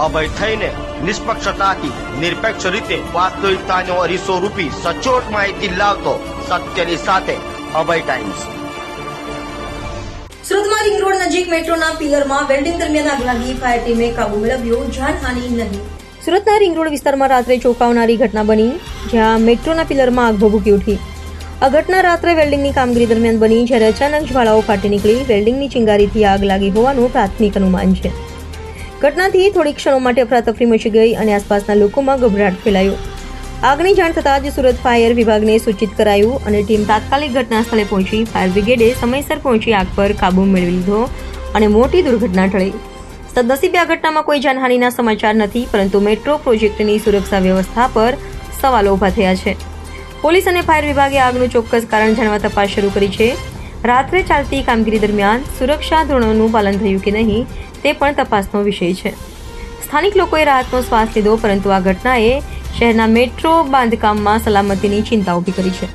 અભય થઈને નિષ્પક્ષતાથી નિરપેક્ષ રીતે વાસ્તવિકતાનો અરીસો રૂપી સચોટ માહિતી લાવતો સત્યની સાથે અભય ટાઈમ્સ। સુરતમાં રિંગ રોડ નજીક મેટ્રોના પિલરમાં વેલ્ડિંગ દરમિયાન આગ લાગી, ફાયર ટીમે કાબુ મેળવ્યો, જાનહાનિ નહીં। સુરતના રિંગ રોડ વિસ્તારમાં રાત્રે ચોંકાવનારી ઘટના બની, જ્યાં મેટ્રોના પિલરમાં આગ ભભૂકી ઉઠી। આ ઘટના રાત્રે વેલ્ડિંગની કામગીરી દરમિયાન બની, જ્યારે અચાનક જ્વાળાઓ ફાટી નીકળી વેલ્ડિંગની ચિંગારીથી આગ લાગી હોવાનું પ્રાથમિક અનુમાન છે। ઘટનાથી થોડી ક્ષણો માટે અફરાતફરી મચી ગઈ અને આસપાસના લોકોમાં ગભરાટ ફેલાયો। આગની જાણ થતાં જ સુરત ફાયર વિભાગને સૂચિત કરાયું અને ટીમ તાત્કાલિક ઘટના સ્થળે પહોંચી ફાયર બ્રિગેડે સમયસર પહોંચી આગ પર કાબુ મેળવી લીધો અને મોટી દુર્ઘટના ટળી। સદનસીબે આ ઘટનામાં કોઈ જાનહાનિના સમાચાર નથી, પરંતુ મેટ્રો પ્રોજેક્ટની સુરક્ષા વ્યવસ્થા પર સવાલો ઊભા થયા છે। પોલીસ અને ફાયર વિભાગે આગનું ચોક્કસ કારણ જાણવા તપાસ શરૂ કરી છે। રાત્રે ચાલતી કામગીરી દરમિયાન સુરક્ષા ધોરણોનું પાલન થયું કે નહીં તે પણ તપાસનો વિષય છે। સ્થાનિક લોકોએ રાહતનો શ્વાસ લીધો, પરંતુ આ ઘટનાએ શહેરના મેટ્રો બાંધકામમાં સલામતીની ચિંતા ઊભી કરી છે।